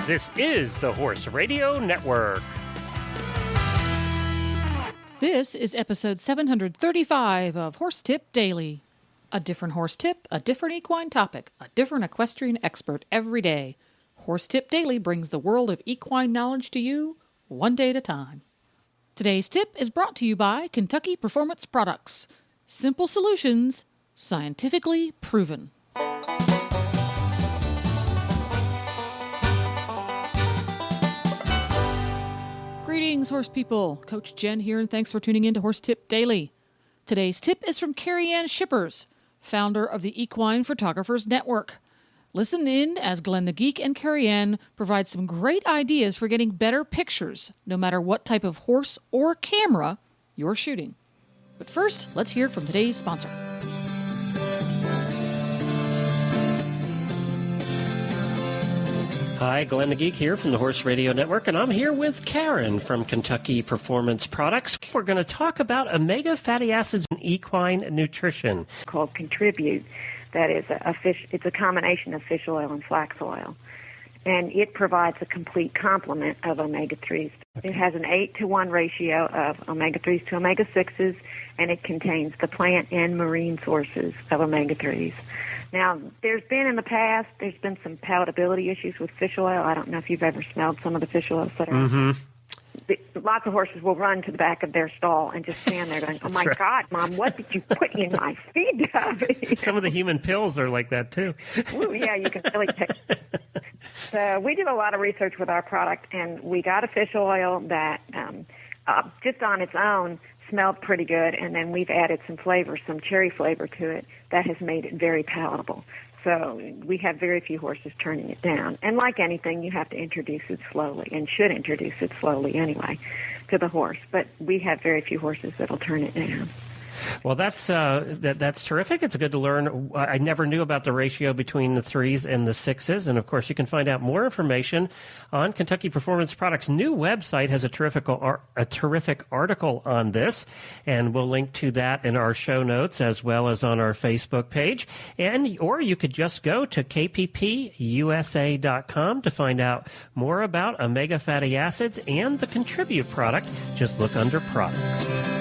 This is the Horse Radio Network. This is episode 735 of Horse Tip Daily. A different horse tip, a different equine topic, a different equestrian expert every day. Horse Tip Daily brings the world of equine knowledge to you, one day at a time. Today's tip is brought to you by Kentucky Performance Products. Simple solutions, scientifically proven. Greetings, horse people. Coach Jen here, and thanks for tuning in to Horse Tip Daily. Today's tip is from Carien Schippers, founder of the Equine Photographers Network. Listen in as Glenn the Geek and Carien provide some great ideas for getting better pictures, no matter what type of horse or camera you're shooting. But first, let's hear from today's sponsor. Hi, Glenn the Geek here from the Horse Radio Network, and I'm here with Carien from Kentucky Performance Products. We're going to talk about omega fatty acids in equine nutrition. Called Contribute. That is it's a combination of fish oil and flax oil. And it provides a complete complement of omega-3s. Okay. It has an 8-to-1 ratio of omega-3s to omega-6s, and it contains the plant and marine sources of omega-3s. Now, there's been some palatability issues with fish oil. I don't know if you've ever smelled some of the fish oils that are... Lots of horses will run to the back of their stall and just stand there going, oh, my right. God, Mom, what did you put in my feed tub? Some of the human pills are like that, too. Ooh, yeah, you can really taste it. So we did a lot of research with our product, and we got a fish oil that just on its own smelled pretty good, and then we've added some flavor, some cherry flavor to it that has made it very palatable. So we have very few horses turning it down. And like anything, you have to introduce it slowly, and should introduce it slowly anyway to the horse. But we have very few horses that will turn it down. Well, that's terrific. It's good to learn. I never knew about the ratio between the 3s and the 6s. And, of course, you can find out more information on Kentucky Performance Products' new website. Has a terrific article on this, and we'll link to that in our show notes as well as on our Facebook page. Or you could just go to kppusa.com to find out more about omega fatty acids and the Contribute product. Just look under products.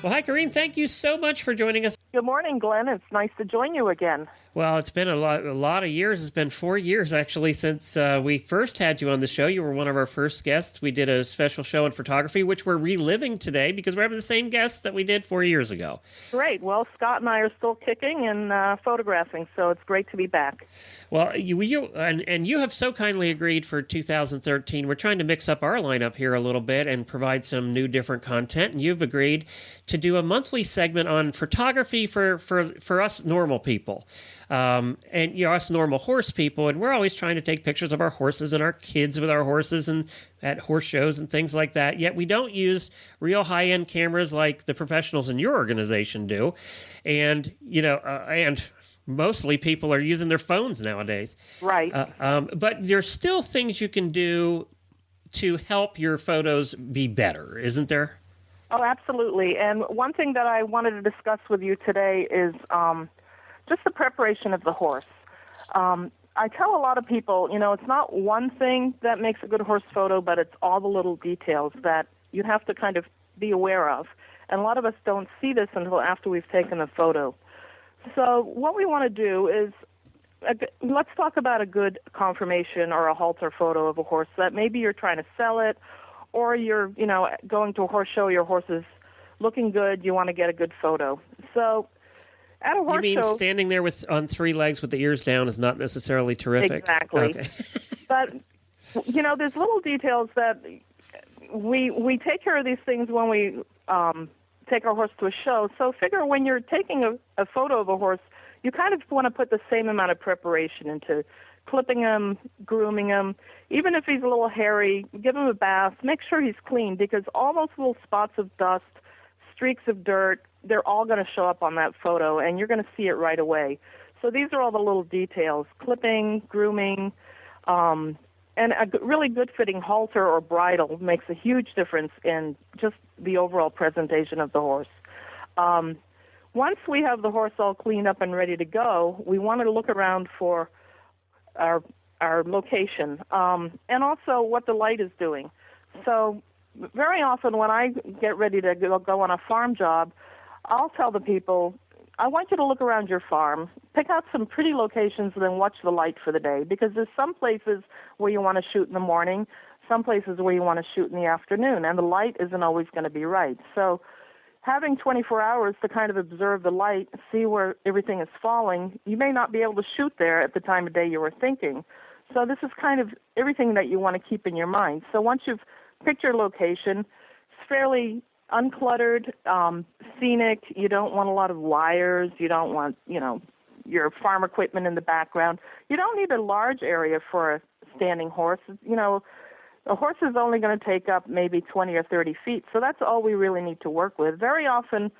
Well, hi, Carien. Thank you so much for joining us. Good morning, Glenn. It's nice to join you again. Well, it's been a lot of years. It's been 4 years, actually, since we first had you on the show. You were one of our first guests. We did a special show on photography, which we're reliving today because we're having the same guests that we did 4 years ago. Great. Well, Scott and I are still kicking and photographing, so it's great to be back. Well, you have so kindly agreed for 2013. We're trying to mix up our lineup here a little bit and provide some new, different content, and you've agreed to do a monthly segment on photography for us normal people. And us normal horse people, and we're always trying to take pictures of our horses and our kids with our horses and at horse shows and things like that. Yet we don't use real high-end cameras like the professionals in your organization do. And, and mostly people are using their phones nowadays. Right. But there's still things you can do to help your photos be better, isn't there? Oh, absolutely. And one thing that I wanted to discuss with you today is just the preparation of the horse. I tell a lot of people, it's not one thing that makes a good horse photo, but it's all the little details that you have to kind of be aware of. And a lot of us don't see this until after we've taken the photo. So what we want to do is, let's talk about a good conformation or a halter photo of a horse that maybe you're trying to sell it, or you're, going to a horse show, your horse is looking good, you want to get a good photo. So at a horse show... You mean standing there on 3 legs with the ears down is not necessarily terrific? Exactly. Okay. But, there's little details that we take care of these things when we take our horse to a show. So figure when you're taking a photo of a horse, you kind of want to put the same amount of preparation into clipping him, grooming him. Even if he's a little hairy, give him a bath. Make sure he's clean, because all those little spots of dust, streaks of dirt, they're all going to show up on that photo, and you're going to see it right away. So these are all the little details: clipping, grooming, and a really good-fitting halter or bridle makes a huge difference in just the overall presentation of the horse. Once we have the horse all cleaned up and ready to go, we want to look around for our location, and also what the light is doing. So very often when I get ready to go on a farm job, I'll tell the people, I want you to look around your farm, pick out some pretty locations, and then watch the light for the day, because there's some places where you want to shoot in the morning, some places where you want to shoot in the afternoon, and the light isn't always going to be right. So having 24 hours to kind of observe the light, see where everything is falling, you may not be able to shoot there at the time of day you were thinking. So this is kind of everything that you want to keep in your mind. So once you've picked your location, it's fairly uncluttered, scenic. You don't want a lot of wires. You don't want, your farm equipment in the background. You don't need a large area for a standing horse. A horse is only going to take up maybe 20 or 30 feet, so that's all we really need to work with. Very often,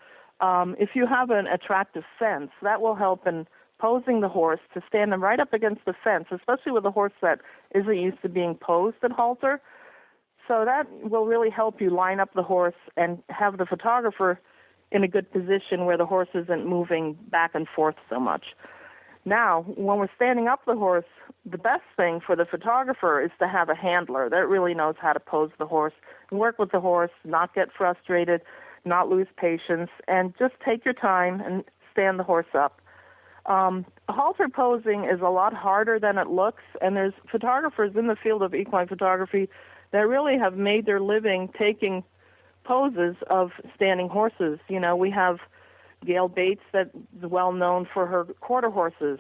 if you have an attractive fence, that will help in posing the horse to stand them right up against the fence, especially with a horse that isn't used to being posed at halter. So that will really help you line up the horse and have the photographer in a good position where the horse isn't moving back and forth so much. Now, when we're standing up the horse, the best thing for the photographer is to have a handler that really knows how to pose the horse, and work with the horse, not get frustrated, not lose patience, and just take your time and stand the horse up. Halter posing is a lot harder than it looks, and there's photographers in the field of equine photography that really have made their living taking poses of standing horses. We have Gail Bates, that is well known for her quarter horses.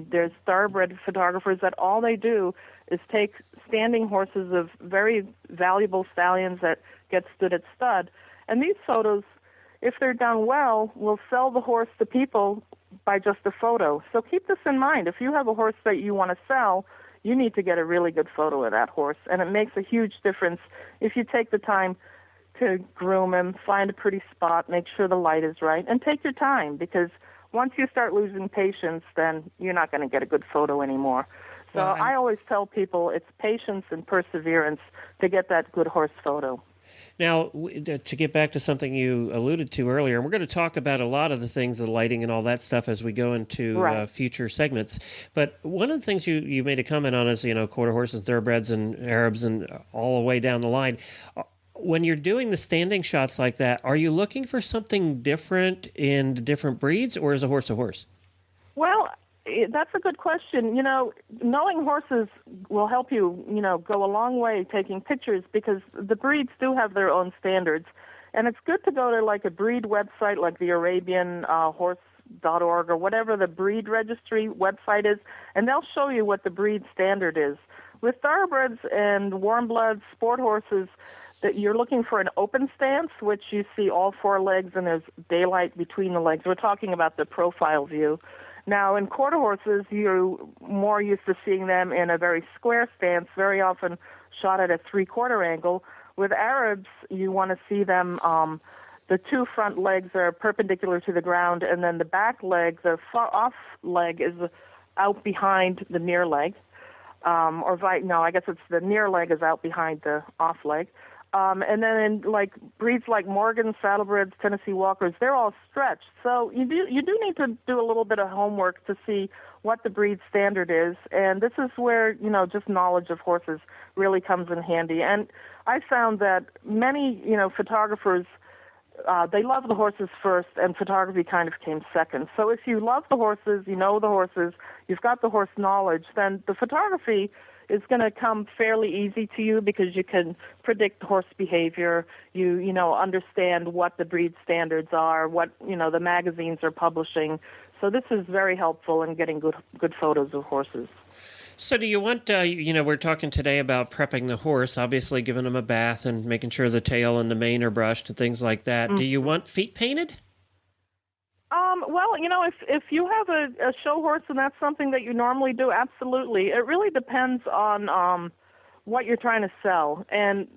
There's thoroughbred photographers that all they do is take standing horses of very valuable stallions that get stood at stud. And these photos, if they're done well, will sell the horse to people by just a photo. So keep this in mind. If you have a horse that you want to sell, you need to get a really good photo of that horse. And it makes a huge difference if you take the time to groom him, find a pretty spot, make sure the light is right, and take your time, because once you start losing patience, then you're not going to get a good photo anymore. So I always tell people it's patience and perseverance to get that good horse photo. Now, to get back to something you alluded to earlier, and we're going to talk about a lot of the things, the lighting and all that stuff, as we go into future segments. But one of the things you made a comment on is, quarter horses, thoroughbreds, and Arabs, and all the way down the line. When you're doing the standing shots like that, are you looking for something different in the different breeds, or is a horse a horse? Well, that's a good question. Knowing horses will help you, go a long way taking pictures, because the breeds do have their own standards. And it's good to go to like a breed website like the Arabian horse.org or whatever the breed registry website is, and they'll show you what the breed standard is. With thoroughbreds and warm bloods, sport horses, that you're looking for an open stance, which you see all four legs and there's daylight between the legs. We're talking about the profile view. Now, in quarter horses, you're more used to seeing them in a very square stance, very often shot at a three-quarter angle. With Arabs, you want to see them, the two front legs are perpendicular to the ground, and then the back leg, the off leg, is out behind the near leg. I guess it's the near leg is out behind the off leg. And then in breeds like Morgan, saddlebreds, Tennessee Walkers, they're all stretched. So you do need to do a little bit of homework to see what the breed standard is. And this is where, just knowledge of horses really comes in handy. And I found that many, photographers, they love the horses first, and photography kind of came second. So if you love the horses, you know the horses, you've got the horse knowledge, then the photography is going to come fairly easy to you, because you can predict horse behavior. You understand what the breed standards are, what the magazines are publishing. So this is very helpful in getting good photos of horses. So do you want, we're talking today about prepping the horse, obviously giving him a bath and making sure the tail and the mane are brushed and things like that. Mm-hmm. Do you want feet painted? Well, if you have a show horse and that's something that you normally do, absolutely. It really depends on what you're trying to sell. And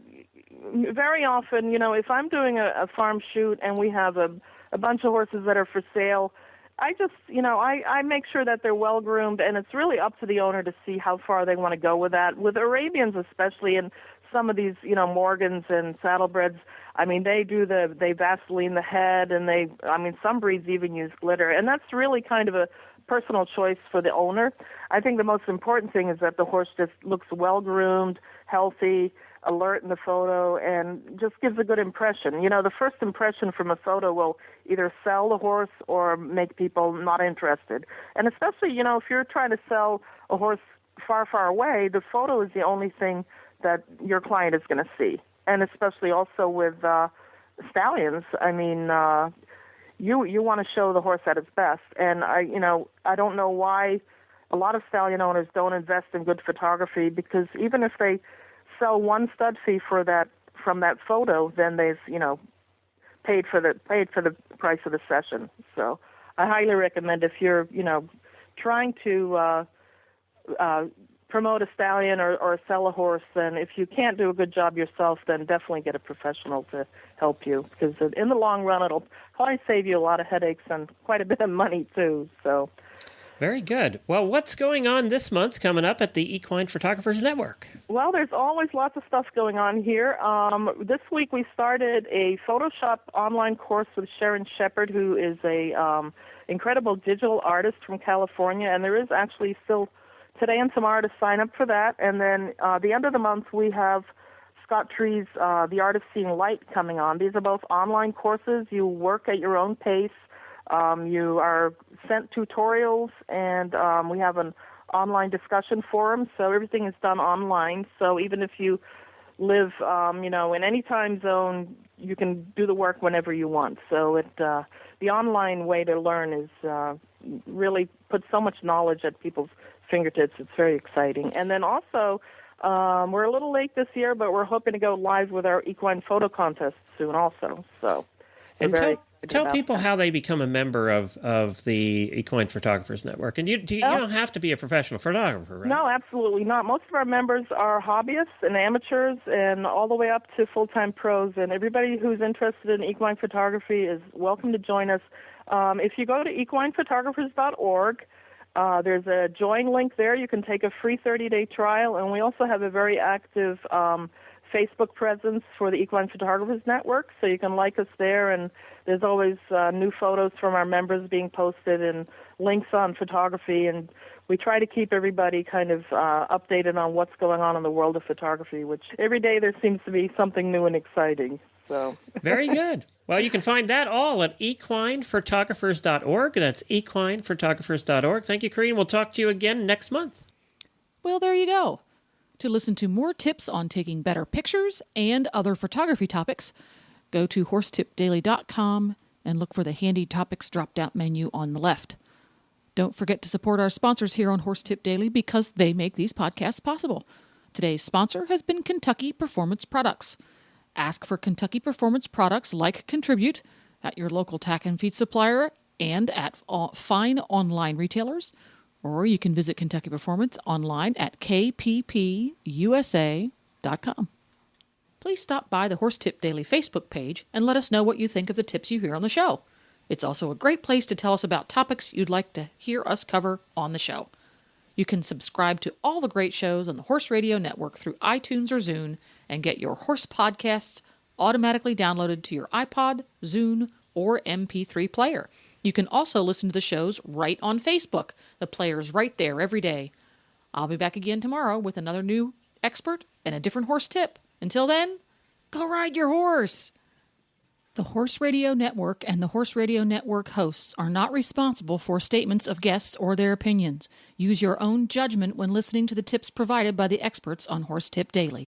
very often, if I'm doing a farm shoot and we have a bunch of horses that are for sale, I just, I make sure that they're well groomed, and it's really up to the owner to see how far they want to go with that. With Arabians especially, and some of these, Morgans and saddlebreds, I mean, they Vaseline the head, and some breeds even use glitter, and that's really kind of a personal choice for the owner. I think the most important thing is that the horse just looks well groomed, healthy, alert in the photo, and just gives a good impression. The first impression from a photo will either sell the horse or make people not interested. And especially, if you're trying to sell a horse far, far away, the photo is the only thing that your client is going to see. And especially also with stallions, I mean, you want to show the horse at its best. And I don't know why a lot of stallion owners don't invest in good photography, because even if they sell one stud fee from that photo, then they've paid for the price of the session. So I highly recommend, if you're trying to promote a stallion or sell a horse, then if you can't do a good job yourself, then definitely get a professional to help you, because in the long run it'll probably save you a lot of headaches and quite a bit of money too. So. Very good. Well, what's going on this month coming up at the Equine Photographers Network? Well, there's always lots of stuff going on here. This week we started a Photoshop online course with Sharon Shepherd, who is a incredible digital artist from California, and there is actually still today and tomorrow to sign up for that. And then the end of the month we have Scott Tree's The Art of Seeing Light coming on. These are both online courses. You work at your own pace. You are sent tutorials, and we have an online discussion forum, so everything is done online. So even if you live, in any time zone, you can do the work whenever you want. So the online way to learn is really puts so much knowledge at people's fingertips. It's very exciting. And then also, we're a little late this year, but we're hoping to go live with our equine photo contest soon also. So and tell people how they become a member of the Equine Photographers Network. And you don't have to be a professional photographer, right? No, absolutely not. Most of our members are hobbyists and amateurs, and all the way up to full-time pros. And everybody who's interested in equine photography is welcome to join us. If you go to equinephotographers.org, there's a join link there. You can take a free 30-day trial, and we also have a very active Facebook presence for the Equine Photographers Network, so you can like us there, and there's always new photos from our members being posted and links on photography, and we try to keep everybody kind of updated on what's going on in the world of photography, which every day there seems to be something new and exciting. So Very good. Well, you can find that all at equinephotographers.org. That's equinephotographers.org. Thank you, Carien. We'll talk to you again next month. Well, there you go. To listen to more tips on taking better pictures and other photography topics, go to horsetipdaily.com and look for the handy topics drop-down menu on the left. Don't forget to support our sponsors here on Horse Tip Daily, because they make these podcasts possible. Today's sponsor has been Kentucky Performance Products. Ask for Kentucky Performance Products like Contribute at your local tack and feed supplier and at fine online retailers. Or you can visit Kentucky Performance online at kppusa.com. Please stop by the Horse Tip Daily Facebook page and let us know what you think of the tips you hear on the show. It's also a great place to tell us about topics you'd like to hear us cover on the show. You can subscribe to all the great shows on the Horse Radio Network through iTunes or Zune and get your horse podcasts automatically downloaded to your iPod, Zune, or MP3 player. You can also listen to the shows right on Facebook. The player's right there every day. I'll be back again tomorrow with another new expert and a different horse tip. Until then, go ride your horse! The Horse Radio Network and the Horse Radio Network hosts are not responsible for statements of guests or their opinions. Use your own judgment when listening to the tips provided by the experts on Horse Tip Daily.